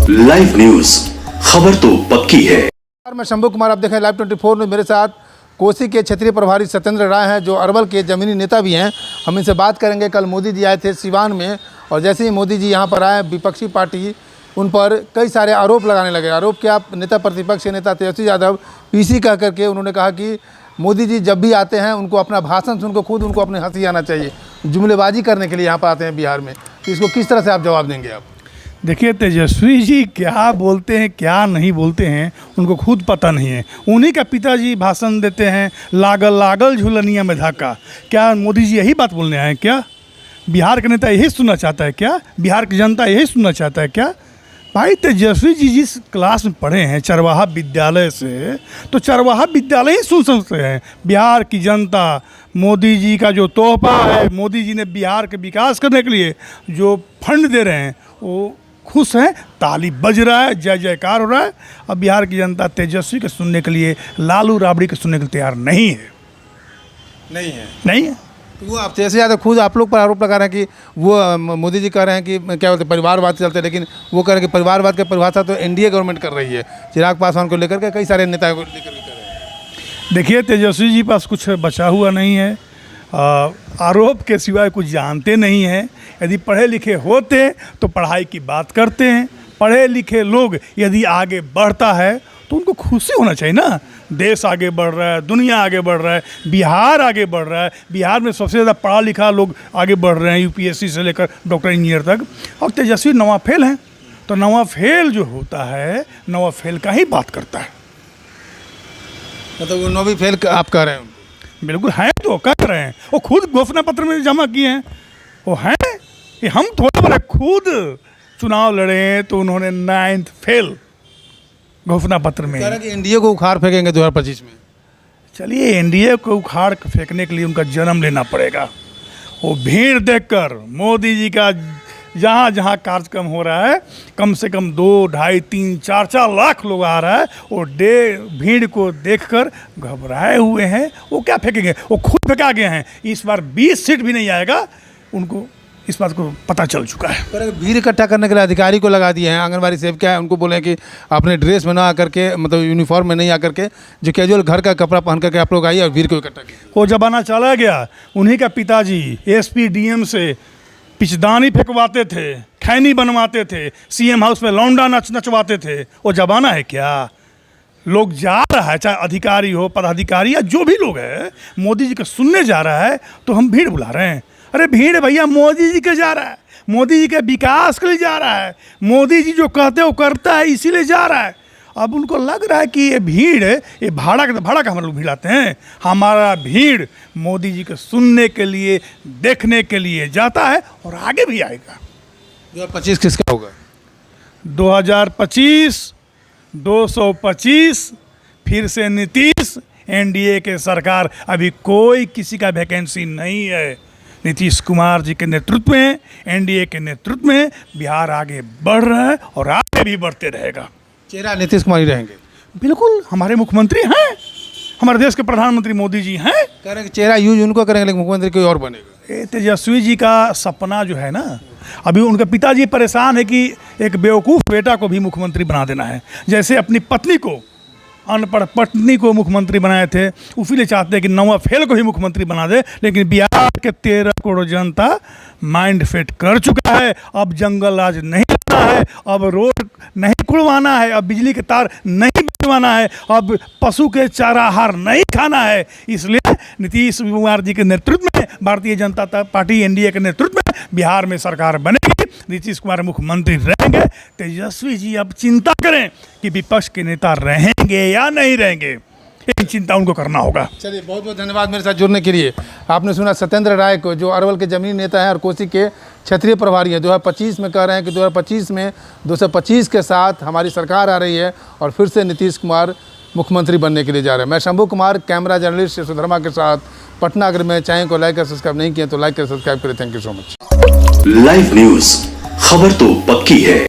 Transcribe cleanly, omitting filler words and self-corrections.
Live news, खबर तो पक्की है। मैं शंभू कुमार, आप देखें लाइव 24 में। मेरे साथ कोसी के क्षेत्रीय प्रभारी सत्येंद्र राय हैं, जो अरवल के जमीनी नेता भी हैं। हम इनसे बात करेंगे। कल मोदी जी आए थे सिवान में, और जैसे ही मोदी जी यहाँ पर आए, विपक्षी पार्टी उन पर कई सारे आरोप लगाने लगे। आरोप क्या, नेता प्रतिपक्ष के नेता तेजस्वी यादव पीसी कह करके उन्होंने कहा कि मोदी जी जब भी आते हैं उनको अपना भाषण सुनकर खुद उनको अपने हंसी आना चाहिए, जुमलेबाजी करने के लिए यहाँ पर आते हैं बिहार में। तो इसको किस तरह से आप जवाब देंगे? आप देखिए, तेजस्वी जी क्या बोलते हैं क्या नहीं बोलते हैं उनको खुद पता नहीं है। उन्हीं का पिताजी भाषण देते हैं, लागल लागल झुलनिया में धाका। क्या मोदी जी यही बात बोलने आए हैं? क्या बिहार का नेता यही सुनना चाहता है? क्या बिहार की जनता यही सुनना चाहता है? क्या भाई, तेजस्वी जी जिस क्लास में पढ़े हैं चरवाहा विद्यालय से, तो चरवाहा विद्यालय ही सुन सकते हैं। बिहार की जनता मोदी जी का जो तोहफा है, मोदी जी ने बिहार के विकास करने के लिए जो फंड दे रहे हैं, वो खुश हैं, ताली बज रहा है, जय जयकार हो रहा है। अब बिहार की जनता तेजस्वी के सुनने के लिए, लालू राबड़ी के सुनने के लिए तैयार नहीं है। नहीं है। तो वो आप जैसे यादव खुद आप लोग पर आरोप लगा रहे हैं कि वो मोदी जी कह रहे हैं कि क्या बोलते हैं परिवारवाद चलते हैं, लेकिन वो कह रहे हैं कि परिवारवाद की परिभाषा तो एनडीए गवर्नमेंट कर रही है। चिराग पासवान को लेकर के कई सारे नेताओं को लेकर के कर रहे हैं। देखिए, तेजस्वी जी पास कुछ बचा हुआ नहीं है। आरोप के सिवाय कुछ जानते नहीं हैं। यदि पढ़े लिखे होते तो पढ़ाई की बात करते हैं। पढ़े लिखे लोग यदि आगे बढ़ता है तो उनको खुशी होना चाहिए ना। देश आगे बढ़ रहा है, दुनिया आगे बढ़ रहा है, बिहार आगे बढ़ रहा है। बिहार में सबसे ज़्यादा पढ़ा लिखा लोग आगे बढ़ रहे हैं, यूपीएससी से लेकर डॉक्टर इंजीनियर तक। और तेजस्वी नवा फेल हैं, तो नवा फेल जो होता है, नवा फेल का ही बात करता है। मतलब वो नौवीं फेल आप कह रहे हैं? बिल्कुल हैं, तो कर रहे हैं। वो खुद घोषणा पत्र में जमा किए हैं। वो हैं, ये हम थोड़ा बड़े खुद चुनाव लड़े तो उन्होंने 9th फेल घोषणा पत्र में। कह रहे हैं कि एनडीए को उखाड़ फेंकेंगे 2025 में। चलिए, एनडीए को उखाड़ फेंकने के लिए उनका जन्म लेना पड़ेगा। वो भीड़ देखकर मोदी जी का जहाँ जहाँ कार्यक्रम हो रहा है, कम से कम 2, 2.5, 3, 4 लाख लोग आ रहा है। वो भीड़ को देखकर घबराए हुए हैं। वो क्या फेंकेंगे? वो खुद फेंका गए हैं। इस बार 20 सीट भी नहीं आएगा, उनको इस बात को पता चल चुका है। पर भीड़ इकट्ठा करने के लिए अधिकारी को लगा दिए हैं। आंगनबाड़ी सेविका है, उनको बोले कि अपने ड्रेस में ना आकर के, मतलब यूनिफॉर्म में नहीं आकर के, जो कैजुअल घर का कपड़ा पहन करके आप लोग आइए और भीड़ को इकट्ठा कीजिए। वो जमाना चला गया। उन्हीं का पिताजी एसपी डीएम से पिचदानी फेंकवाते थे, खैनी बनवाते थे, सीएम हाउस में लौंडा नचवाते थे। वो जमाना है क्या? लोग जा रहा है, चाहे अधिकारी हो, पदाधिकारी या जो भी लोग है, मोदी जी को सुनने जा रहा है, तो हम भीड़ बुला रहे हैं। अरे भीड़ भैया मोदी जी के जा रहा है, मोदी जी के विकास के लिए जा रहा है। मोदी जी जो कहते वो करता है, इसीलिए जा रहा है। अब उनको लग रहा है कि ये भीड़, ये भाड़ा का हम लोग भीड़ आते हैं। हमारा भीड़ मोदी जी को सुनने के लिए, देखने के लिए जाता है, और आगे भी आएगा। 2025 किसका होगा? 2025 225 फिर से नीतीश। एनडीए के सरकार, अभी कोई किसी का वैकेंसी नहीं है। नीतीश कुमार जी के नेतृत्व में, एनडीए के नेतृत्व में बिहार आगे बढ़ रहा है और आगे भी बढ़ते रहेगा। चेहरा नीतीश कुमार ही रहेंगे? बिल्कुल, हमारे मुख्यमंत्री हैं, हमारे देश के प्रधानमंत्री मोदी जी हैं। कह रहे हैं कि चेहरा यूज उनको करेंगे, लेकिन मुख्यमंत्री कोई और बनेगा। ये तेजस्वी जी का सपना जो है ना, अभी उनके पिताजी परेशान है कि एक बेवकूफ़ बेटा को भी मुख्यमंत्री बना देना है। जैसे अपनी पत्नी को, अनपढ़ पत्नी को मुख्यमंत्री बनाए थे, उसीलिए चाहते हैं कि नवा फेल को भी मुख्यमंत्री बना दे। लेकिन बिहार के 13 करोड़ जनता माइंड सेट कर चुका है। अब जंगल राज नहीं करना है, अब रोड नहीं खुलवाना है, अब बिजली के तार नहीं बिछवाना है, अब पशु के चाराहार नहीं खाना है। इसलिए नीतीश कुमार जी के नेतृत्व में, भारतीय जनता पार्टी एनडीए के नेतृत्व में बिहार में सरकार बनेगी। नीतीश कुमार मुख्यमंत्री रहेंगे। तेजस्वी जी अब चिंता करें कि विपक्ष के नेता रहेंगे या नहीं रहेंगे, ये चिंता उनको करना होगा। चलिए, बहुत बहुत धन्यवाद मेरे साथ जुड़ने के लिए। आपने सुना सत्येंद्र राय को, जो अरवल के जमीनी नेता हैं और कोसी के क्षेत्रीय प्रभारी हैं। 2025 में कह रहे हैं कि 2025 में 225 के साथ हमारी सरकार आ रही है, और फिर से नीतीश कुमार मुख्यमंत्री बनने के लिए जा रहे हैं। मैं शंभू कुमार, कैमरा जर्नलिस्ट सुधर्मा के साथ, पटना। अगर मेरे चैनल को लाइक और सब्सक्राइब नहीं किया तो लाइक कर सब्सक्राइब करें। Thank you so much. Live news, खबर तो पक्की है।